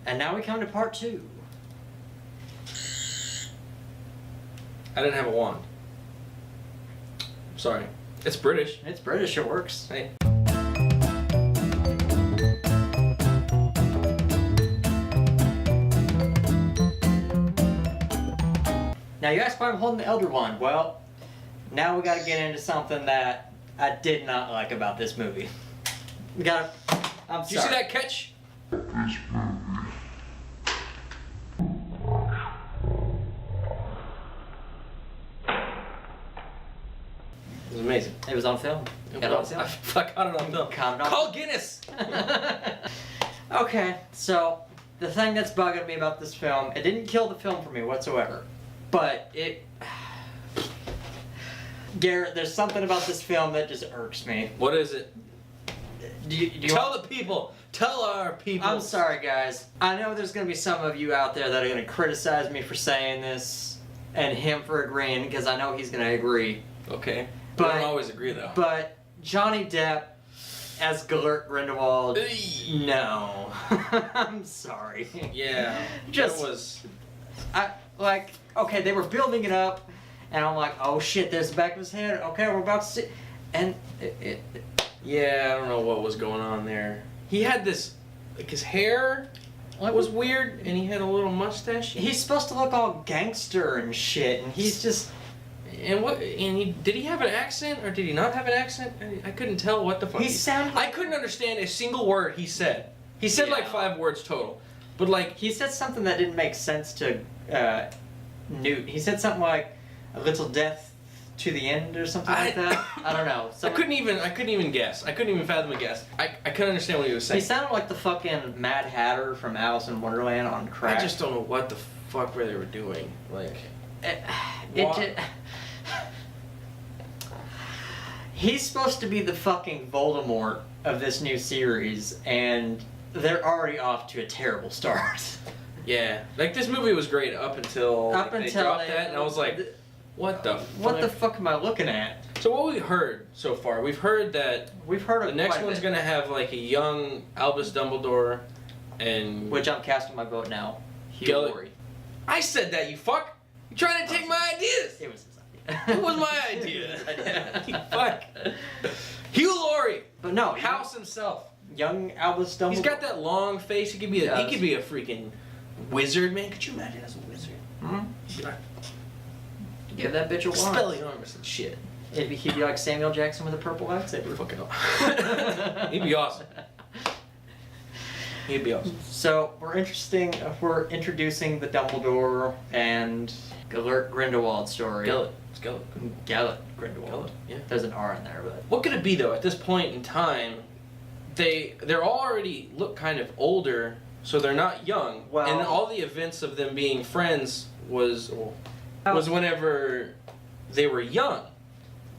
And now we come to part 2. I didn't have a wand. Sorry. It's British. It's British, it works. Hey. Now you ask why I'm holding the Elder Wand. Well, now we gotta get into something that I did not like about this movie. We gotta... I'm sorry. Did you see that catch? It was amazing. It was on film. Got it on film. I got it on film. Caught it on Call Guinness! Okay, so the thing that's bugging me about this film, it didn't kill the film for me whatsoever, but it... Garrett, there's something about this film that just irks me. What is it? Do you Tell the people! Tell our people! I'm sorry, guys. I know there's going to be some of you out there that are going to criticize me for saying this, and him for agreeing, because I know he's going to agree. Okay. But I don't always agree, though. But Johnny Depp as Gellert Grindelwald, no. I'm sorry. Yeah. Just that was... Okay, they were building it up, and I'm like, oh shit, there's the back of his head. Okay, we're about to see... And Yeah, I don't know what was going on there. He had this... Like, his hair was weird, and he had a little mustache. He's supposed to look all gangster and shit, and he's just... Did he have an accent or did he not have an accent? I couldn't tell what the fuck. I couldn't understand a single word he said. He said like 5 words total, but like he said something that didn't make sense to Newt. He said something like a little death to the end or something like that. I don't know. I couldn't even guess. I couldn't even fathom a guess. I couldn't understand what he was saying. He sounded like the fucking Mad Hatter from Alice in Wonderland on crack. I just don't know what the fuck they were doing. Like He's supposed to be the fucking Voldemort of this new series, and they're already off to a terrible start. Yeah, like this movie was great up until they dropped that, and I was like, what the fuck am I looking at? So what we heard so far, we've heard that the next one's gonna have like a young Albus Dumbledore, and which I'm casting my vote now. Hugh Laurie. I said that, you fuck! You're trying to take my ideas. It was. It was my idea. You fuck. Hugh Laurie. But no, House himself. Young Albus Dumbledore. He's got that long face. He could be a freaking wizard, man. Could you imagine as a wizard? Mm-hmm. Give that bitch a wand. Expelliarmus and shit. He'd be like Samuel Jackson with a purple lightsaber. Fucking hell. He'd be awesome. He'd be awesome. So we're introducing the Dumbledore and Gellert Grindelwald story. Gellert Grindelwald. Yeah. There's an R in there, but what could it be though? At this point in time, they're already look kind of older, so they're not young. Well, and all the events of them being friends was whenever they were young.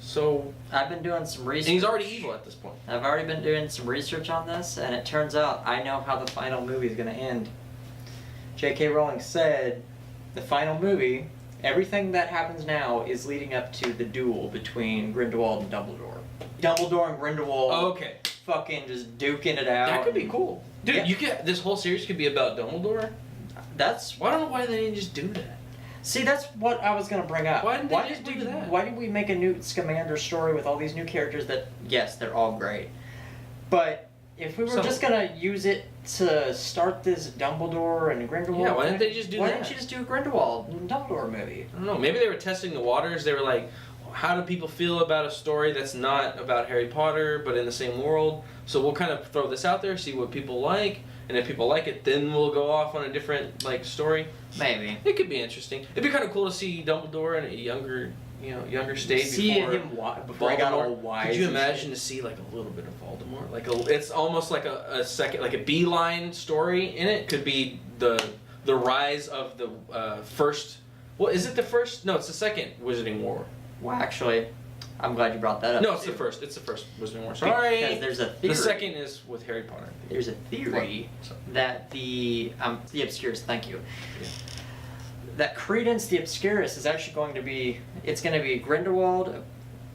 So I've been doing some research. And he's already evil at this point. I've already been doing some research on this, and it turns out I know how the final movie is going to end. J.K. Rowling said the final movie, everything that happens now is leading up to the duel between Grindelwald and Dumbledore. Dumbledore and Grindelwald. Okay. Fucking just duking it out. That could be cool. Dude, yeah. This whole series could be about Dumbledore. I don't know why they didn't just do that. See, that's what I was going to bring up. Why didn't they just do that? Why did we make a Newt Scamander story with all these new characters that, yes, they're all great. But if we were just going to use it to start this Dumbledore and Grindelwald... Yeah, why didn't they just do that? Why didn't you just do a Grindelwald and Dumbledore movie? I don't know. Maybe they were testing the waters. They were like, how do people feel about a story that's not about Harry Potter, but in the same world? So we'll kind of throw this out there, see what people like. And if people like it, then we'll go off on a different story. Maybe it could be interesting. It'd be kind of cool to see Dumbledore in a younger stage. See him before he got all wise. Could you imagine to see like a little bit of Voldemort? It's almost like a second, like a beeline story in it. Could be the rise of the first. What is it? The first? No, it's the second Wizarding War. Well, actually, I'm glad you brought that up. No, it's the first. It's the first Wizarding War. Sorry. Because there's a theory. The second is with Harry Potter. There's a theory that the Obscurus, thank you. Yeah. That Credence the Obscurus is actually going to be, it's going to be Grindelwald,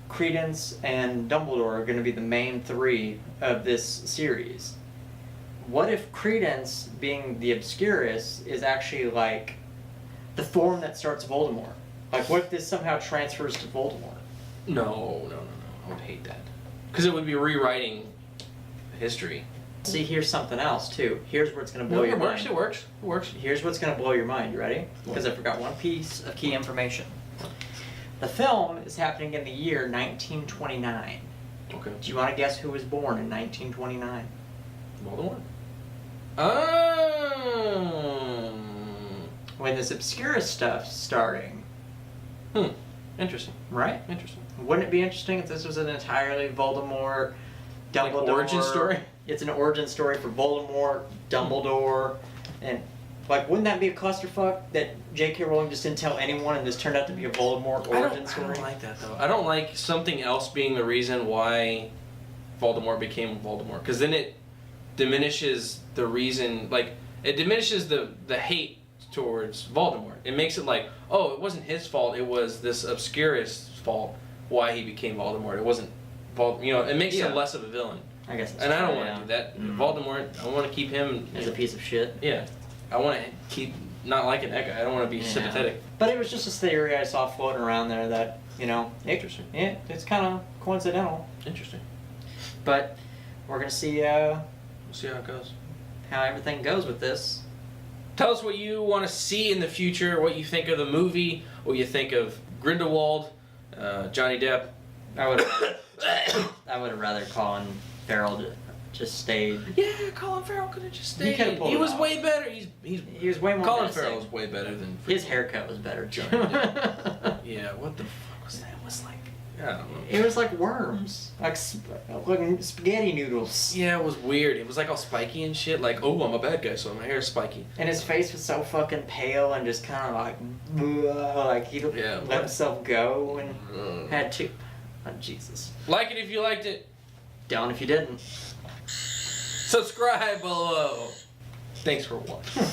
Credence, and Dumbledore are going to be the main 3 of this series. what if Credence, being the Obscurus, is actually like the form that starts Voldemort? Like, what if this somehow transfers to Voldemort? No. I would hate that. Because it would be rewriting history. See, here's something else, too. Here's where it's going to blow your mind. It works. Here's what's going to blow your mind. You ready? Because I forgot one piece of key information. The film is happening in the year 1929. Okay. Do you want to guess who was born in 1929? Voldemort? When this Obscurus stuff's starting. Interesting. Right? Interesting. Wouldn't it be interesting if this was an entirely Voldemort, Dumbledore... Like origin story? It's an origin story for Voldemort, Dumbledore, and... Like, wouldn't that be a clusterfuck that J.K. Rowling just didn't tell anyone and this turned out to be a Voldemort origin story? I don't like that, though. I don't like something else being the reason why Voldemort became Voldemort. Because then it diminishes the reason... Like, it diminishes the hate towards Voldemort. It makes it like, oh, it wasn't his fault. It was this Obscurus' fault why he became Voldemort. It wasn't... it makes him less of a villain. I guess that's And I don't true, want to do that. Voldemort, I want to keep him... As a piece of shit. Yeah. I want to keep not liking that guy. I don't want to be sympathetic. But it was just a theory I saw floating around there that, Interesting. It's kind of coincidental. Interesting. But we're going to see We'll see how it goes. how everything goes with this. Tell us what you want to see in the future, what you think of the movie, what you think of Grindelwald, Johnny Depp. I would have rather Colin Farrell just stayed. Yeah, Colin Farrell could have just stayed. He was off. way better. He was way more Colin menacing. Farrell was way better than His haircut was better. Johnny Depp. Yeah, what the fuck was that? It was like, I don't know. It was like worms, like spaghetti noodles. Yeah, it was weird. It was like all spiky and shit. Like, oh, I'm a bad guy, so my hair's spiky. And his face was so fucking pale and just kind of like he let himself go and had to. Oh, Jesus. Like it if you liked it. Down if you didn't. Subscribe below. Thanks for watching.